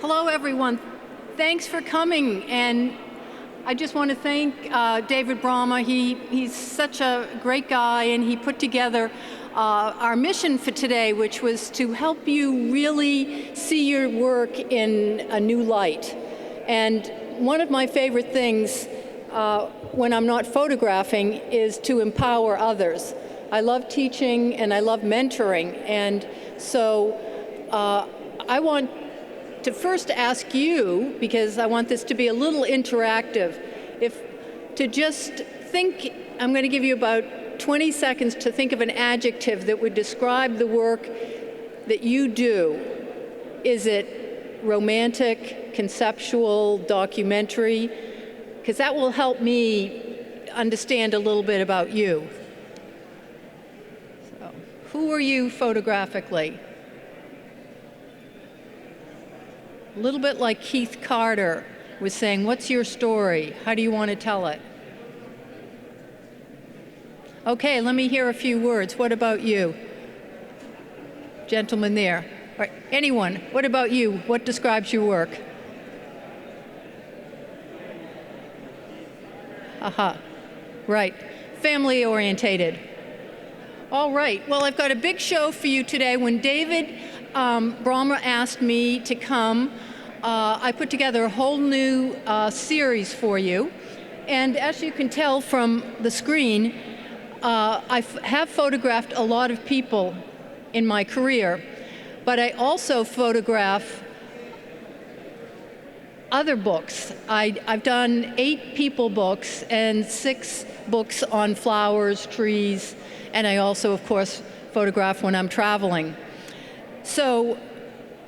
Hello, everyone. Thanks for coming. And I just want to thank David Brahma. He's such a great guy, and he put together our mission for today, which was to help you really see your work in a new light. And one of my favorite things when I'm not photographing is to empower others. I love teaching and I love mentoring, and so I want to first ask you, because I want this to be a little interactive, to just think. I'm going to give you about 20 seconds to think of an adjective that would describe the work that you do. Is it romantic, conceptual, documentary? Because that will help me understand a little bit about you. So, who are you photographically? A little bit like Keith Carter was saying, what's your story? How do you want to tell it? Okay, let me hear a few words. What about you? Gentleman there. All right, anyone, what about you? What describes your work? Aha, right, family orientated. All right, well, I've got a big show for you today. When David Brahma asked me to come, I put together a whole new series for you. And as you can tell from the screen, I have photographed a lot of people in my career, but I also photograph other books. I've done 8 people books and 6 books on flowers, trees, and I also, of course, photograph when I'm traveling. So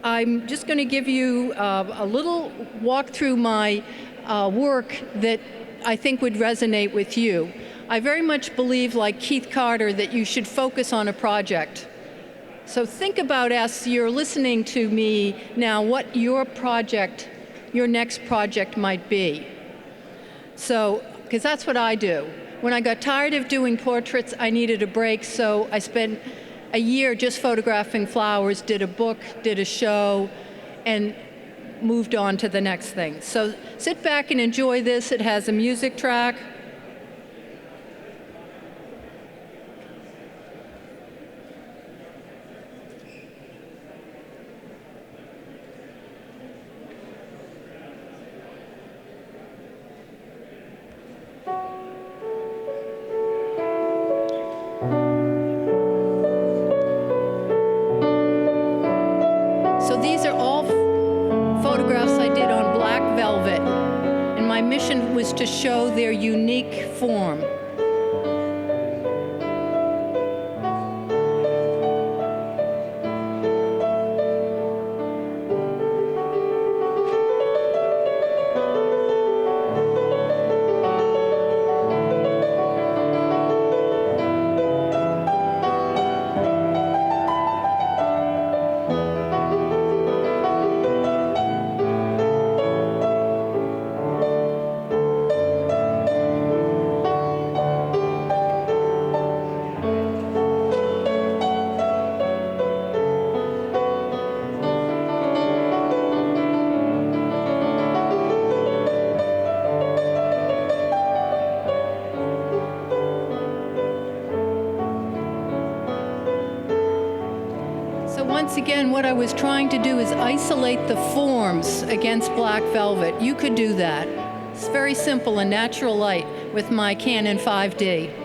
I'm just going to give you a little walk through my work that I think would resonate with you. I very much believe, like Keith Carter, that you should focus on a project. So think about, as you're listening to me now, what your project, your next project might be. So, because that's what I do. When I got tired of doing portraits, I needed a break, so I spent a year just photographing flowers, did a book, did a show, and moved on to the next thing. So sit back and enjoy this. It has a music track. These are all photographs I did on black velvet, and my mission was to show their unique form. Once again, what I was trying to do is isolate the forms against black velvet. You could do that. It's very simple and natural light with my Canon 5D.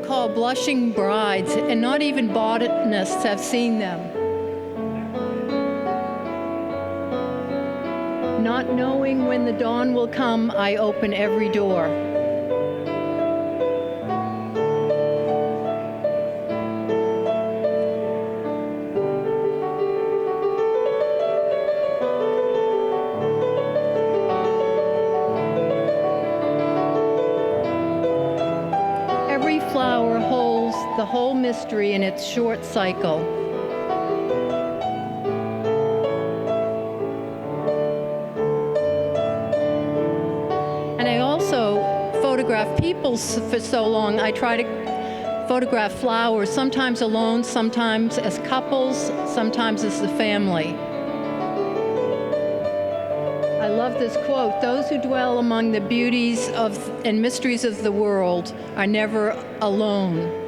called Blushing Brides, and not even botanists have seen them. Not knowing when the dawn will come, I open every door. Every flower holds the whole mystery in its short cycle. And I also photograph people for so long. I try to photograph flowers, sometimes alone, sometimes as couples, sometimes as a family. I love this quote: "Those who dwell among the beauties and mysteries of the world are never alone."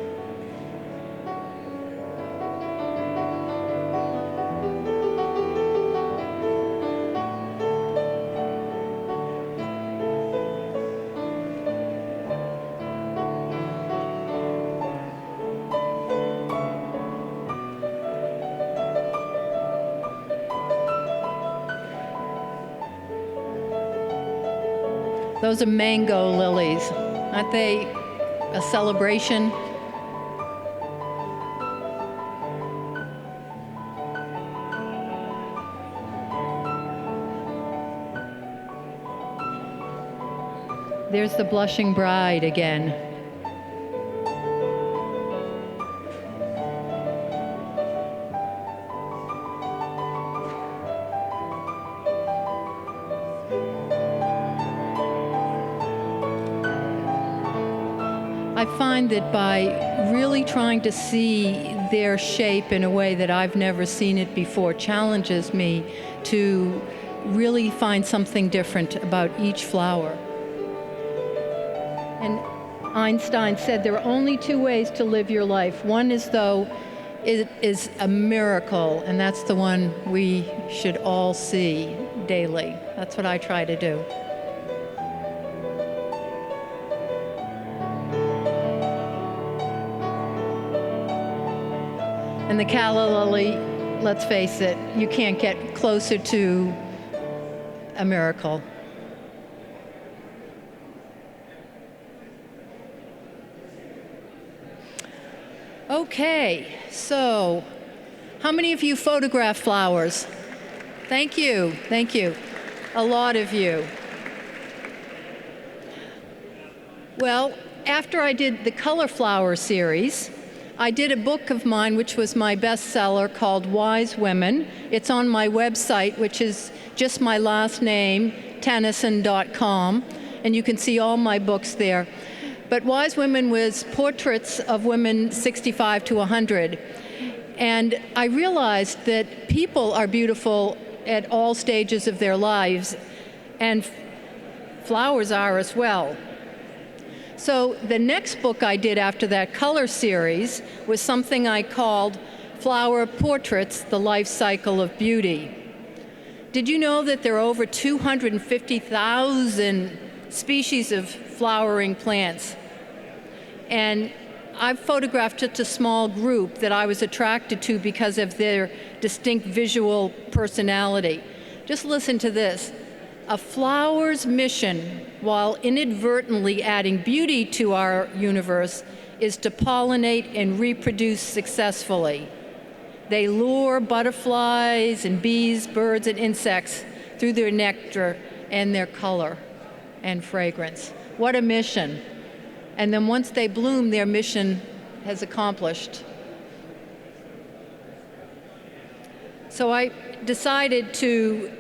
Those are mango lilies. Aren't they a celebration? There's the blushing bride again. I find that by really trying to see their shape in a way that I've never seen it before challenges me to really find something different about each flower. And Einstein said there are only two ways to live your life. One is though it is a miracle, and that's the one we should all see daily. That's what I try to do. And the calla lily, let's face it, you can't get closer to a miracle. Okay, so how many of you photograph flowers? Thank you, thank you. A lot of you. Well, after I did the Color Flower series, I did a book of mine, which was my bestseller, called Wise Women. It's on my website, which is just my last name, Tenneson.com, and you can see all my books there. But Wise Women was portraits of women 65 to 100. And I realized that people are beautiful at all stages of their lives, and flowers are as well. So the next book I did after that color series was something I called Flower Portraits, The Life Cycle of Beauty. Did you know that there are over 250,000 species of flowering plants? And I've photographed just a small group that I was attracted to because of their distinct visual personality. Just listen to this. A flower's mission, while inadvertently adding beauty to our universe, is to pollinate and reproduce successfully. They lure butterflies and bees, birds and insects through their nectar and their color and fragrance. What a mission. And then once they bloom, their mission has accomplished. So I decided to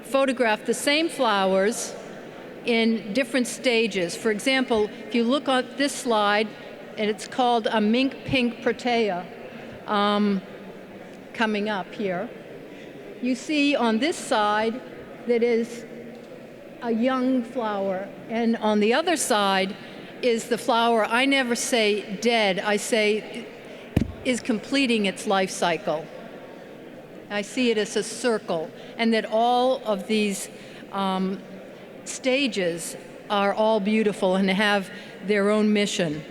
photograph the same flowers in different stages. For example, if you look at this slide, and it's called a mink pink protea, coming up here, you see on this side that is a young flower, and on the other side is the flower, I never say dead, I say is completing its life cycle. I see it as a circle, and that all of these stages are all beautiful and have their own mission.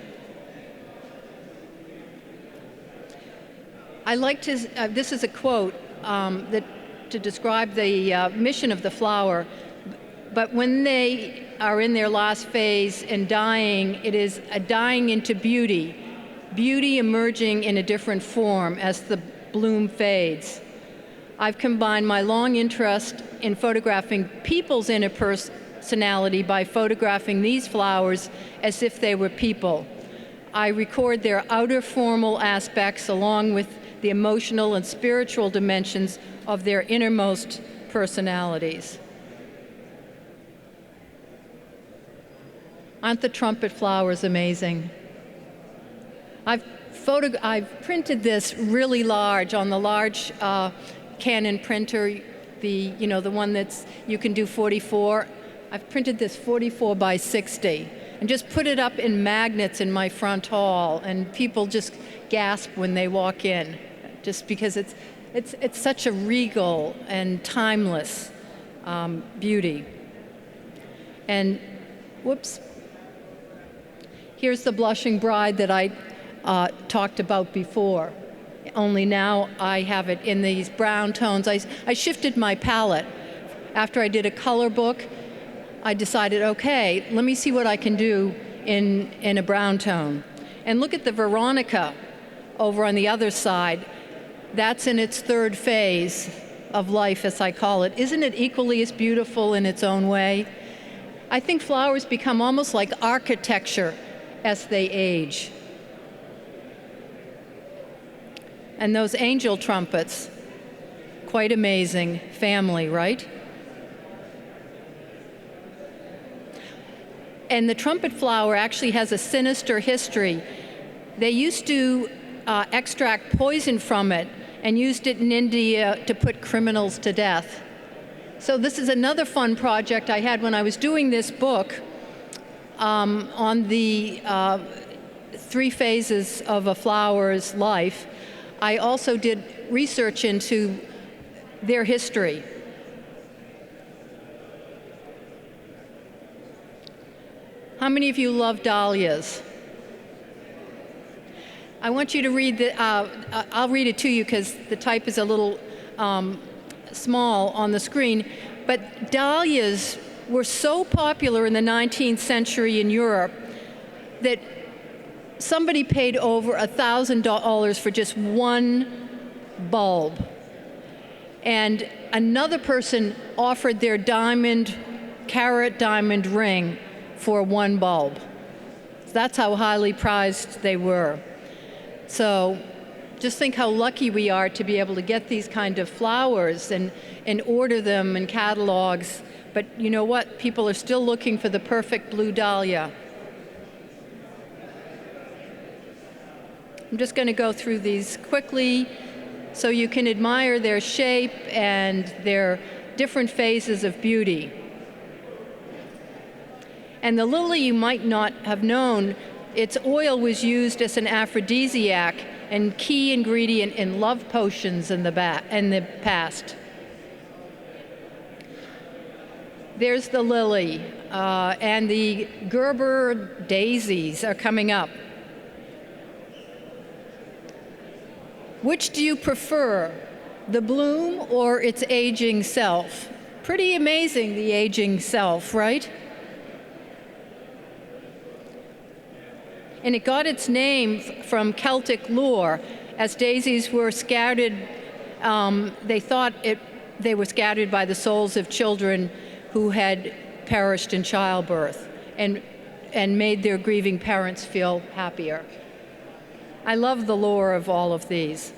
I like to, this is a quote to describe the mission of the flower, but when they are in their last phase and dying, it is a dying into beauty, beauty emerging in a different form as the bloom fades. I've combined my long interest in photographing people's inner personality by photographing these flowers as if they were people. I record their outer formal aspects along with the emotional and spiritual dimensions of their innermost personalities. Aren't the trumpet flowers amazing? I've printed this really large on the large Canon printer, the one that's you can do 44. I've printed this 44 by 60 and just put it up in magnets in my front hall, and people just gasp when they walk in, just because it's such a regal and timeless beauty. And whoops. Here's the blushing bride that I talked about before, only now I have it in these brown tones. I shifted my palette. After I did a color book, I decided, okay, let me see what I can do in a brown tone. And look at the Veronica over on the other side. That's in its third phase of life, as I call it. Isn't it equally as beautiful in its own way? I think flowers become almost like architecture as they age. And those angel trumpets, quite amazing family, right? And the trumpet flower actually has a sinister history. They used to extract poison from it and used it in India to put criminals to death. So this is another fun project I had when I was doing this book on the 3 phases of a flower's life. I also did research into their history. How many of you love dahlias? I want you to read I'll read it to you because the type is a little small on the screen, but dahlias were so popular in the 19th century in Europe that somebody paid over $1,000 for just one bulb. And another person offered their carat diamond ring for one bulb. That's how highly prized they were. So just think how lucky we are to be able to get these kind of flowers and order them in catalogs. But you know what? People are still looking for the perfect blue dahlia. I'm just going to go through these quickly so you can admire their shape and their different phases of beauty. And the lily, you might not have known, its oil was used as an aphrodisiac and key ingredient in love potions in the past. There's the lily, and the Gerber daisies are coming up. Which do you prefer, the bloom or its aging self? Pretty amazing, the aging self, right? And it got its name from Celtic lore. As daisies were scattered, they thought they were scattered by the souls of children who had perished in childbirth and made their grieving parents feel happier. I love the lore of all of these.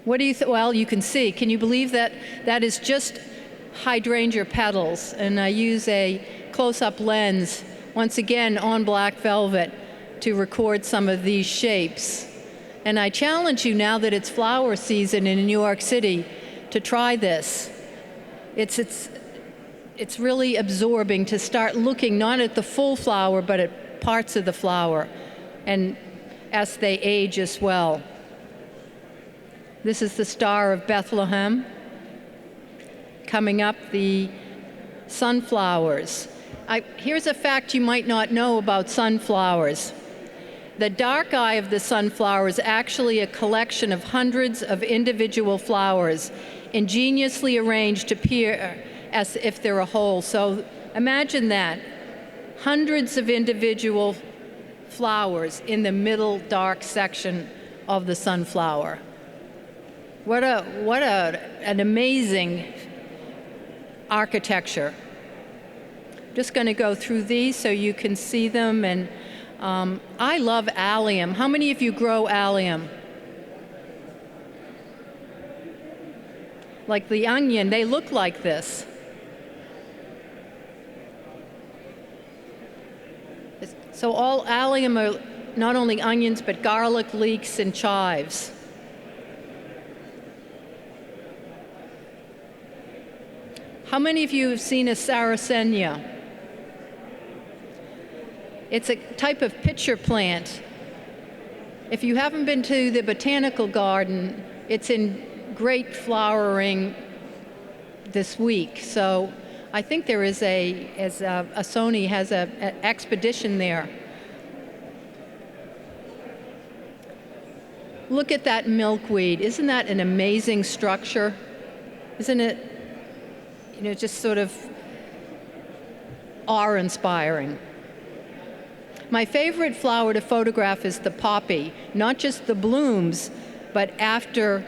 What do you well, you can see. Can you believe that that is just hydrangea petals? And I use a close-up lens, once again on black velvet, to record some of these shapes. And I challenge you, now that it's flower season in New York City, to try this. It's really absorbing to start looking not at the full flower, but at parts of the flower, and as they age as well. This is the Star of Bethlehem. Coming up, the sunflowers. Here's a fact you might not know about sunflowers. The dark eye of the sunflower is actually a collection of hundreds of individual flowers, ingeniously arranged to appear as if they're a whole. So imagine that, hundreds of individual flowers in the middle dark section of the sunflower. What an amazing architecture. Just going to go through these so you can see them. And I love allium. How many of you grow allium? Like the onion, they look like this. So all allium are not only onions, but garlic, leeks, and chives. How many of you have seen a sarracenia? It's a type of pitcher plant. If you haven't been to the botanical garden, it's in great flowering this week. So I think there is Sony has an expedition there. Look at that milkweed. Isn't that an amazing structure? Isn't it, just sort of awe-inspiring? My favorite flower to photograph is the poppy, not just the blooms, but after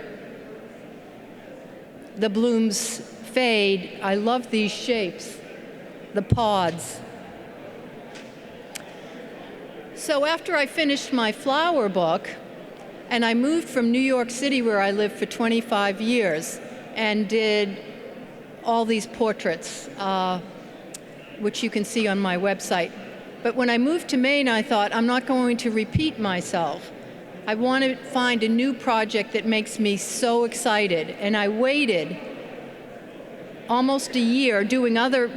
the blooms fade. I love these shapes, the pods. So after I finished my flower book, and I moved from New York City, where I lived for 25 years, and did all these portraits, which you can see on my website. But when I moved to Maine, I thought, I'm not going to repeat myself. I want to find a new project that makes me so excited. And I waited almost a year doing other,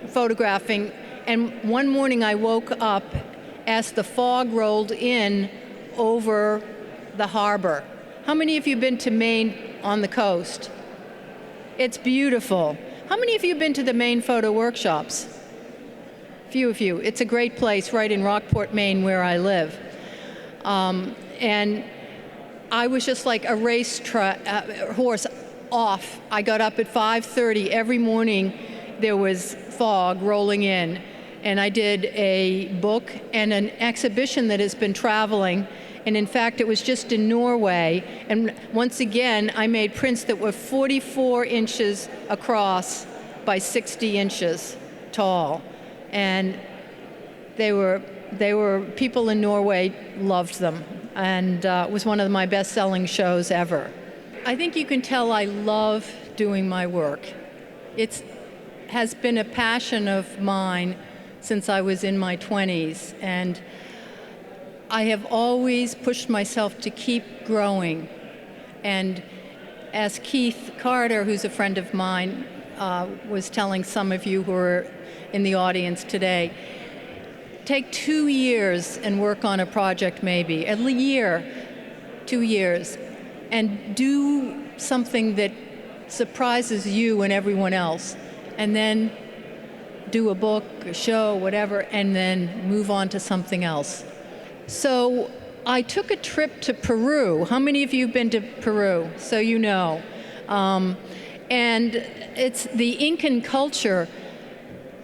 photographing. And one morning I woke up as the fog rolled in over the harbor. How many of you have been to Maine on the coast? It's beautiful. How many of you have been to the Maine photo workshops? Few of you. It's a great place right in Rockport, Maine, where I live. And I was just like a horse off. I got up at 5:30 every morning. There was fog rolling in, and I did a book and an exhibition that has been traveling. And in fact, it was just in Norway. And once again, I made prints that were 44 inches across by 60 inches tall. And they were people in Norway loved them, and it was one of my best-selling shows ever. I think you can tell I love doing my work. It has been a passion of mine since I was in my 20s, and I have always pushed myself to keep growing. And as Keith Carter, who's a friend of mine, was telling some of you who are in the audience today, take 2 years and work on a project, maybe a year, 2 years, and do something that surprises you and everyone else, and then do a book, a show, whatever, and then move on to something else. So I took a trip to Peru. How many of you have been to Peru? So you know. And it's the Incan culture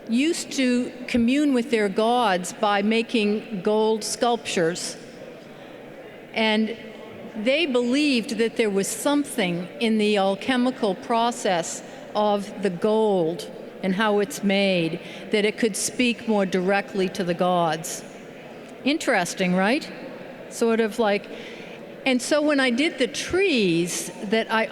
used to commune with their gods by making gold sculptures. And they believed that there was something in the alchemical process of the gold and how it's made, that it could speak more directly to the gods. Interesting, right? Sort of like, and so when I did the trees, that I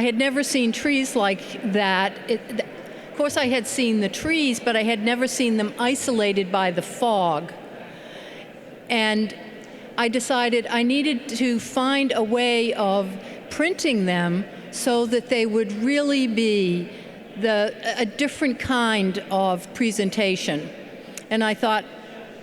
had never seen trees like that. Of course, I had seen the trees, but I had never seen them isolated by the fog. And I decided I needed to find a way of printing them so that they would really be a different kind of presentation. And I thought,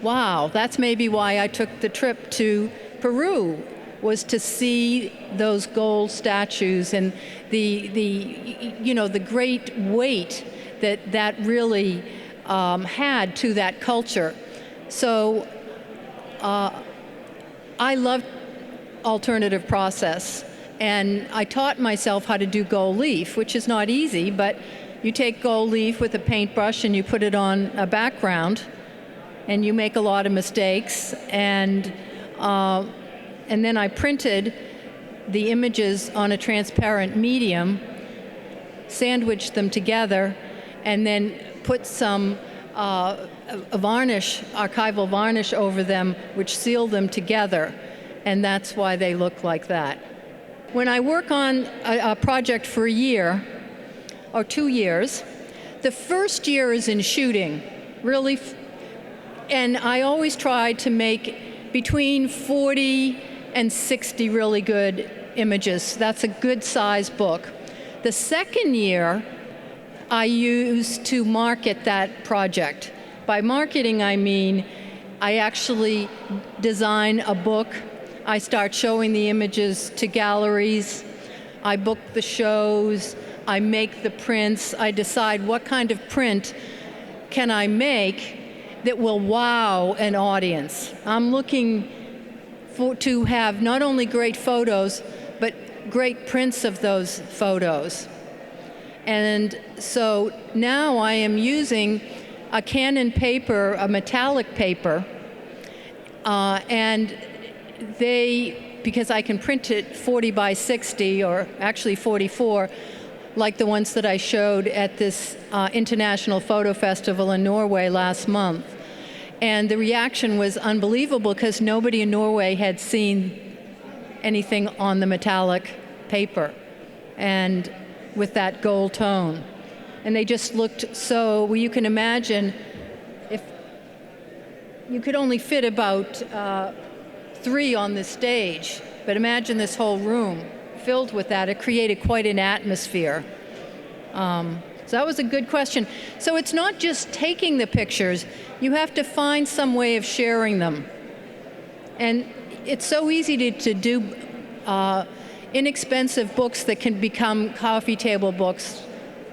wow, that's maybe why I took the trip to Peru, was to see those gold statues and the great weight that really had to that culture. So I loved alternative process, and I taught myself how to do gold leaf, which is not easy, but you take gold leaf with a paintbrush and you put it on a background, and you make a lot of mistakes, and then I printed the images on a transparent medium, sandwiched them together, and then put some varnish, archival varnish over them, which sealed them together, and that's why they look like that. When I work on a project for a year or 2 years, the first year is in shooting, really, and I always try to make between 40 and 60 really good images. That's a good size book. The second year, I use to market that project. By marketing, I mean I actually design a book. I start showing the images to galleries. I book the shows. I make the prints. I decide what kind of print can I make that will wow an audience. I'm looking to have not only great photos, but great prints of those photos. And so now I am using a Canon paper, a metallic paper, and because I can print it 40 by 60, or actually 44, like the ones that I showed at this International Photo Festival in Norway last month. And the reaction was unbelievable because nobody in Norway had seen anything on the metallic paper and with that gold tone. And they just looked so, well, you can imagine if you could only fit about 3 on the stage, but imagine this whole room filled with that. It created quite an atmosphere. So that was a good question. So it's not just taking the pictures, you have to find some way of sharing them. And it's so easy to do inexpensive books that can become coffee table books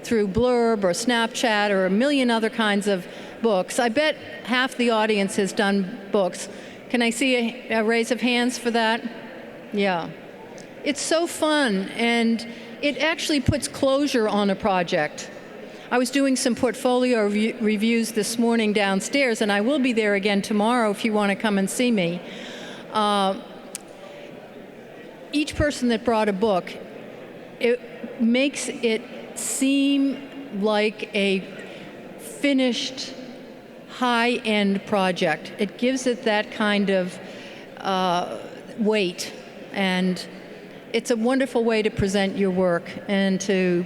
through Blurb or Snapchat or a million other kinds of books. I bet half the audience has done books. Can I see a raise of hands for that? Yeah. It's so fun, and it actually puts closure on a project. I was doing some portfolio reviews this morning downstairs, and I will be there again tomorrow if you want to come and see me. Each person that brought a book, it makes it seem like a finished, high-end project. It gives it that kind of weight, and it's a wonderful way to present your work and to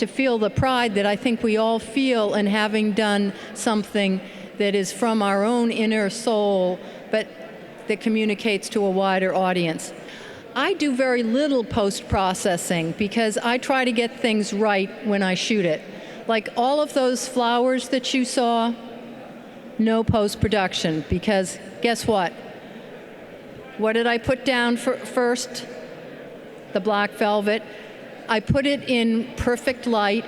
feel the pride that I think we all feel in having done something that is from our own inner soul, but that communicates to a wider audience. I do very little post-processing because I try to get things right when I shoot it. Like all of those flowers that you saw, no post-production, because guess what? What did I put down first? The black velvet. I put it in perfect light.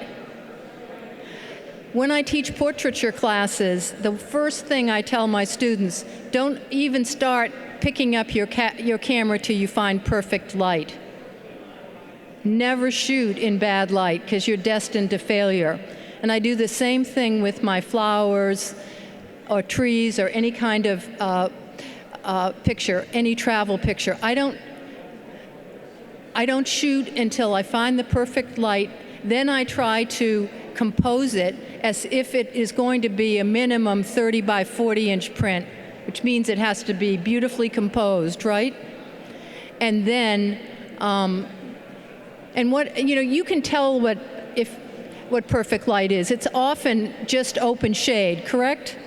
When I teach portraiture classes, the first thing I tell my students, don't even start picking up your camera till you find perfect light. Never shoot in bad light because you're destined to failure. And I do the same thing with my flowers or trees or any kind of picture, any travel picture. I don't shoot until I find the perfect light. Then I try to compose it as if it is going to be a minimum 30 by 40 inch print, which means it has to be beautifully composed, right? And then, and what, you can tell what perfect light is. It's often just open shade, correct?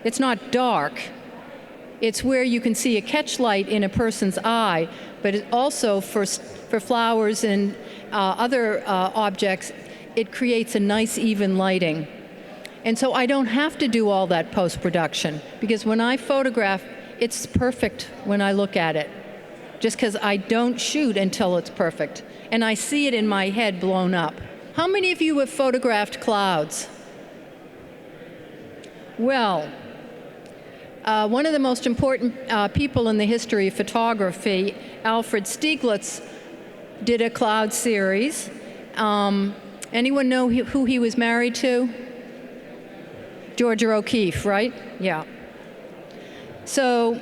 It's not dark. It's where you can see a catch light in a person's eye, but it also for flowers and other objects, it creates a nice even lighting. And so I don't have to do all that post-production because when I photograph, it's perfect when I look at it, just because I don't shoot until it's perfect. And I see it in my head blown up, How many of you have photographed clouds? Well, one of the most important people in the history of photography, Alfred Stieglitz, did a cloud series. Anyone know who he was married to? Georgia O'Keeffe, right? Yeah. So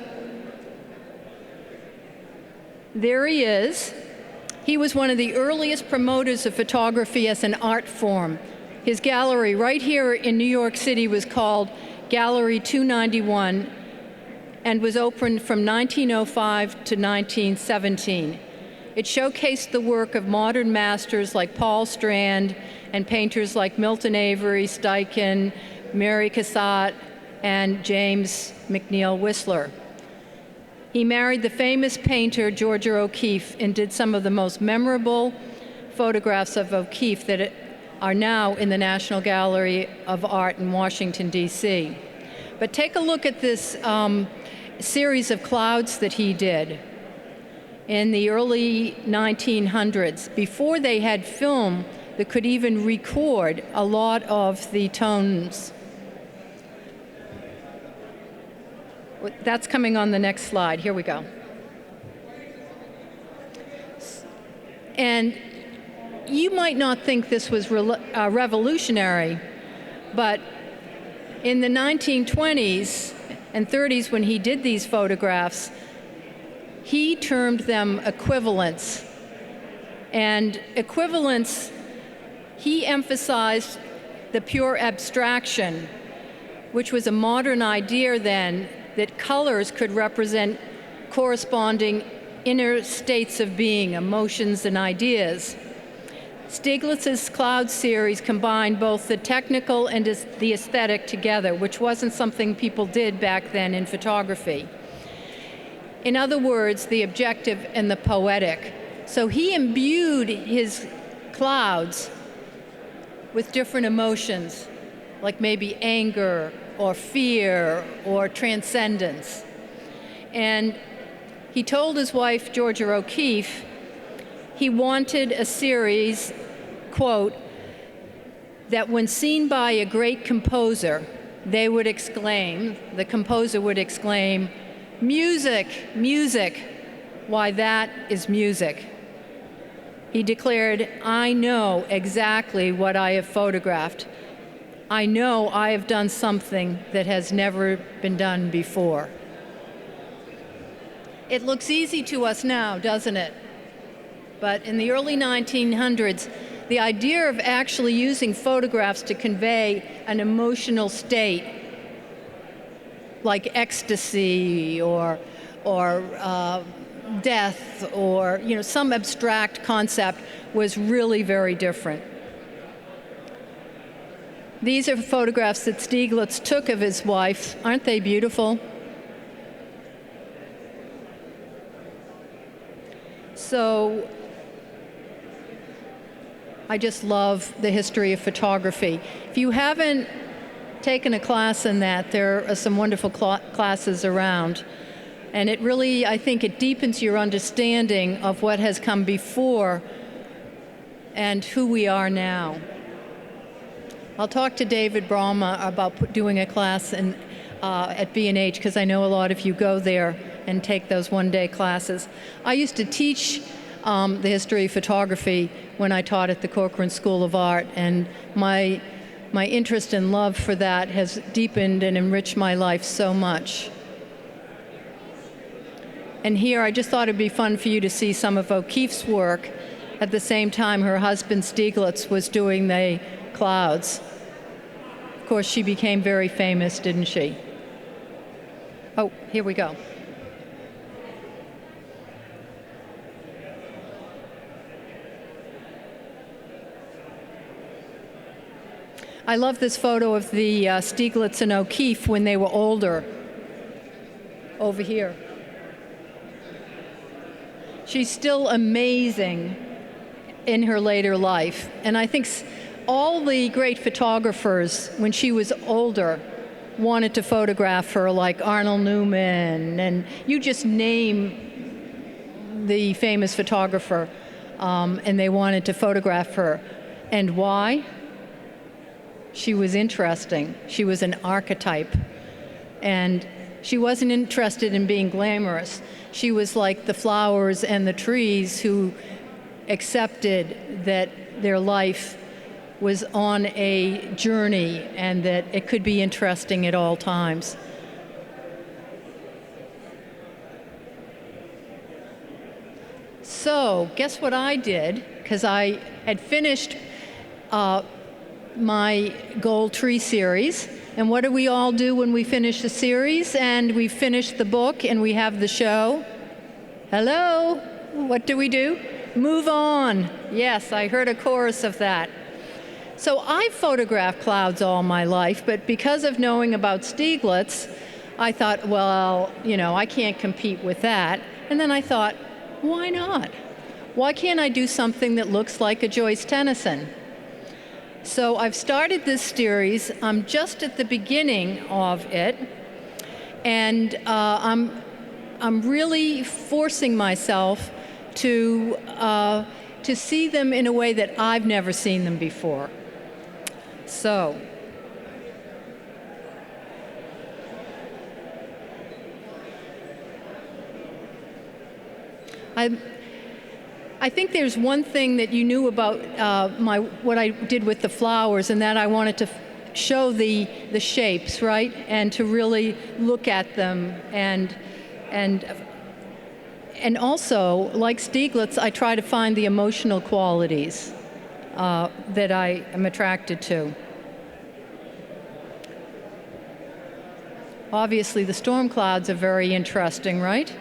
there he is. He was one of the earliest promoters of photography as an art form. His gallery right here in New York City was called Gallery 291 and was opened from 1905 to 1917. It showcased the work of modern masters like Paul Strand and painters like Milton Avery, Steichen, Mary Cassatt, and James McNeill Whistler. He married the famous painter Georgia O'Keeffe and did some of the most memorable photographs of O'Keeffe that are now in the National Gallery of Art in Washington, D.C. But take a look at this series of clouds that he did in the early 1900s, before they had film that could even record a lot of the tones. That's coming on the next slide. Here we go. And you might not think this was revolutionary, but in the 1920s and 30s, when he did these photographs, he termed them equivalents. And equivalents, he emphasized the pure abstraction, which was a modern idea then, that colors could represent corresponding inner states of being, emotions and ideas. Stieglitz's cloud series combined both the technical and the aesthetic together, which wasn't something people did back then in photography. In other words, the objective and the poetic. So he imbued his clouds with different emotions, like maybe anger or fear or transcendence. And he told his wife, Georgia O'Keeffe, he wanted a series, quote, that when seen by a great composer, they would exclaim, the composer would exclaim, "Music, music, why that is music." He declared, "I know exactly what I have photographed. I know I have done something that has never been done before." It looks easy to us now, doesn't it? But in the early 1900s, the idea of actually using photographs to convey an emotional state, like ecstasy or death or some abstract concept, was really very different. These are photographs that Stieglitz took of his wife. Aren't they beautiful? So I just love the history of photography. If you haven't taken a class in that, there are some wonderful classes around. And it really, I think it deepens your understanding of what has come before and who we are now. I'll talk to David Brahma about doing a class at B&H, because I know a lot of you go there and take those one-day classes. I used to teach the history of photography when I taught at the Corcoran School of Art, and my interest and love for that has deepened and enriched my life so much. And here, I just thought it'd be fun for you to see some of O'Keeffe's work at the same time her husband Stieglitz was doing the clouds. Of course, she became very famous, didn't she? Oh, here we go. I love this photo of the Stieglitz and O'Keeffe when they were older, over here. She's still amazing in her later life. And I think all the great photographers, when she was older, wanted to photograph her, like Arnold Newman, and you just name the famous photographer, and they wanted to photograph her. And why? She was interesting. She was an archetype. And she wasn't interested in being glamorous. She was like the flowers and the trees who accepted that their life was on a journey and that it could be interesting at all times. So, guess what I did? Because I had finished my Gold Tree series. And what do we all do when we finish a series and we finish the book and we have the show? Hello? What do we do? Move on. Yes, I heard a chorus of that. So I've photographed clouds all my life, but because of knowing about Stieglitz, I thought, well, I can't compete with that. And then I thought, why not? Why can't I do something that looks like a Joyce Tenneson? So I've started this series. I'm just at the beginning of it, and I'm really forcing myself to see them in a way that I've never seen them before. So I think there's one thing that you knew about what I did with the flowers, and that I wanted to show the shapes, right, and to really look at them, and also, like Stieglitz, I try to find the emotional qualities that I am attracted to. Obviously, the storm clouds are very interesting, right?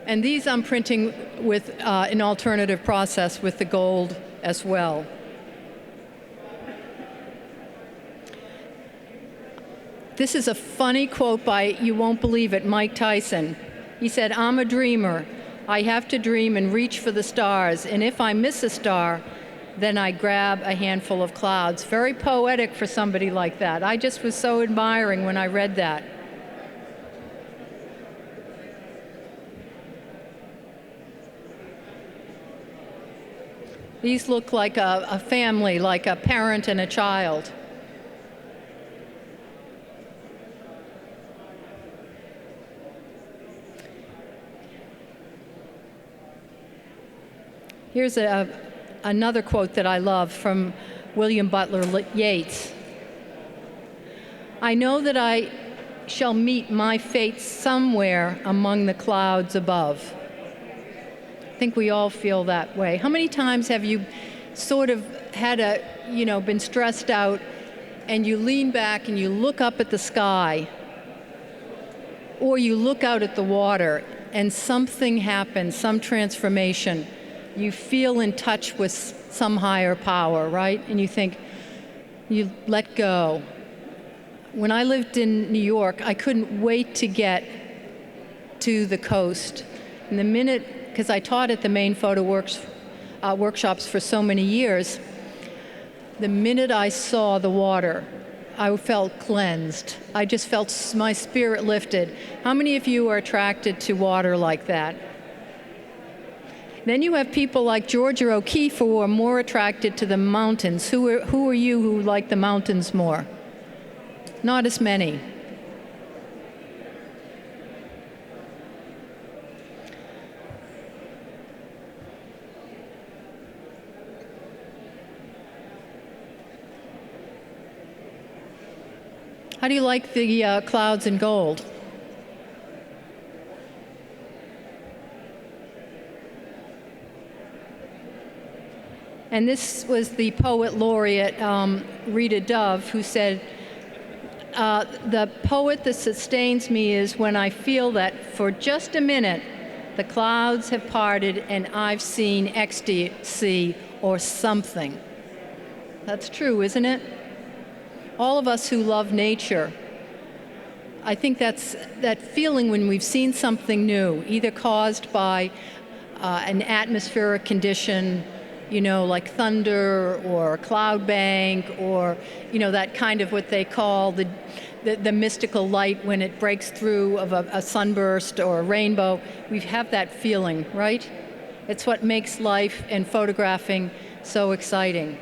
And these I'm printing with an alternative process with the gold as well. This is a funny quote by, you won't believe it, Mike Tyson. He said, "I'm a dreamer. I have to dream and reach for the stars. And if I miss a star, then I grab a handful of clouds." Very poetic for somebody like that. I just was so admiring when I read that. These look like a family, like a parent and a child. Here's another quote that I love from William Butler Yeats. "I know that I shall meet my fate somewhere among the clouds above." I think we all feel that way. How many times have you sort of had been stressed out, and you lean back and you look up at the sky, or you look out at the water, and something happens, some transformation. You feel in touch with some higher power, right? And you think, you let go. When I lived in New York, I couldn't wait to get to the coast. And the minute, because I taught at the Maine Photo workshops for so many years, the minute I saw the water, I felt cleansed. I just felt my spirit lifted. How many of you are attracted to water like that? Then you have people like Georgia O'Keeffe who are more attracted to the mountains. Who are you who like the mountains more? Not as many. How do you like the clouds in gold? And this was the poet laureate, Rita Dove, who said, "The poet that sustains me is when I feel that for just a minute, the clouds have parted and I've seen ecstasy or something." That's true, isn't it? All of us who love nature, I think that's that feeling when we've seen something new, either caused by an atmospheric condition, like thunder or a cloud bank, or, that kind of what they call the mystical light when it breaks through of a sunburst or a rainbow. We have that feeling, right? It's what makes life and photographing so exciting.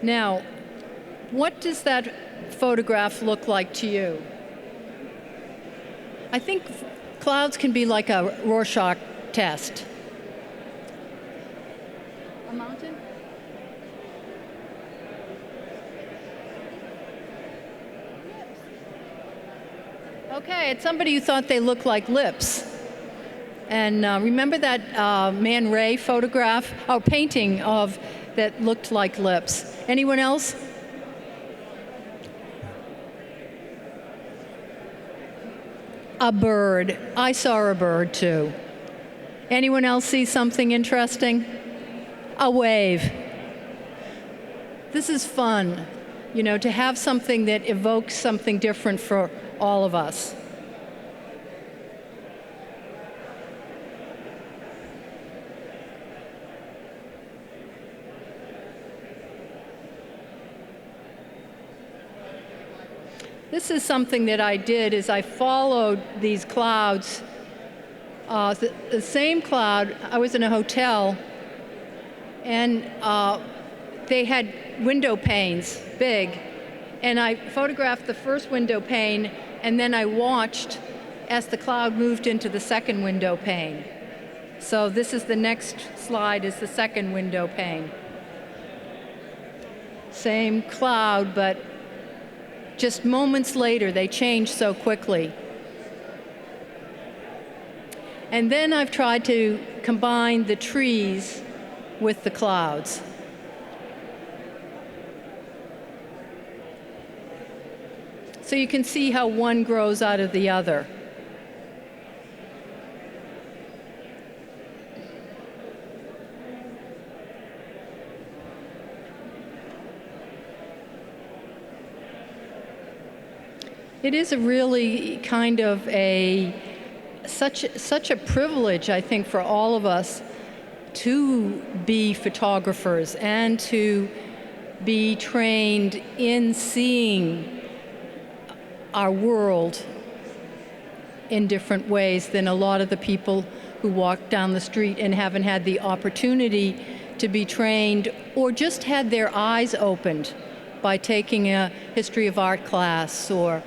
Now, what does that photograph look like to you? I think clouds can be like a Rorschach test. A mountain? Okay, it's somebody who thought they looked like lips. And remember that Man Ray photograph, or painting of that looked like lips. Anyone else? A bird. I saw a bird too. Anyone else see something interesting? A wave. This is fun, you know, to have something that evokes something different for all of us. This is something that I did, is I followed these clouds. The same cloud, I was in a hotel, and they had window panes, big. And I photographed the first window pane, and then I watched as the cloud moved into the second window pane. So this is the next slide, is the second window pane. Same cloud, but just moments later, they change so quickly. And then I've tried to combine the trees with the clouds. So you can see how one grows out of the other. It is a really kind of such a privilege, I think, for all of us to be photographers and to be trained in seeing our world in different ways than a lot of the people who walk down the street and haven't had the opportunity to be trained or just had their eyes opened by taking a history of art class or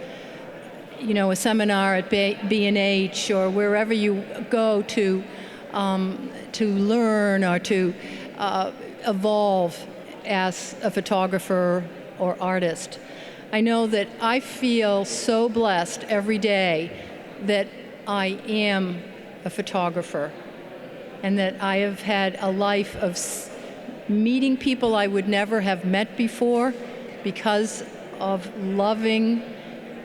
a seminar at B&H or wherever you go to learn or to evolve as a photographer or artist. I know that I feel so blessed every day that I am a photographer and that I have had a life of meeting people I would never have met before because of loving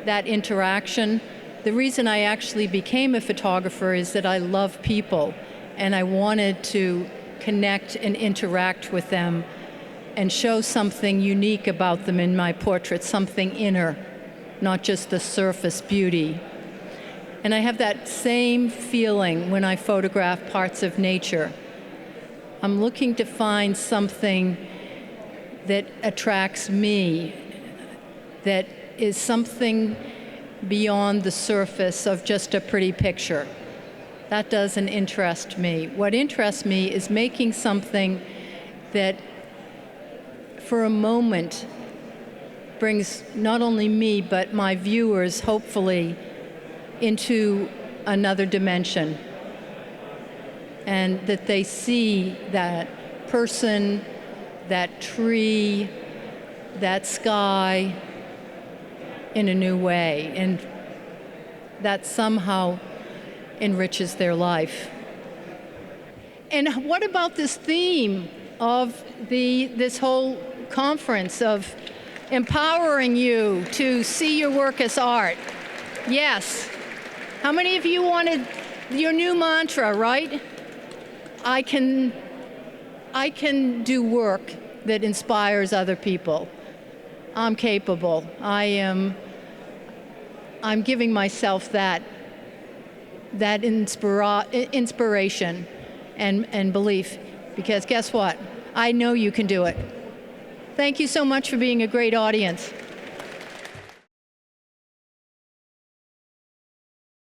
that interaction. The reason I actually became a photographer is that I love people and I wanted to connect and interact with them and show something unique about them in my portraits, something inner, not just the surface beauty. And I have that same feeling when I photograph parts of nature. I'm looking to find something that attracts me, that is something beyond the surface of just a pretty picture. That doesn't interest me. What interests me is making something that for a moment brings not only me but my viewers, hopefully, into another dimension, and that they see that person, that tree, that sky in a new way, and that somehow enriches their life. And what about this theme of this whole conference of empowering you to see your work as art? Yes. How many of you wanted your new mantra, right? I can do work that inspires other people. I'm capable. I'm giving myself that inspiration and belief, because guess what? I know you can do it. Thank you so much for being a great audience.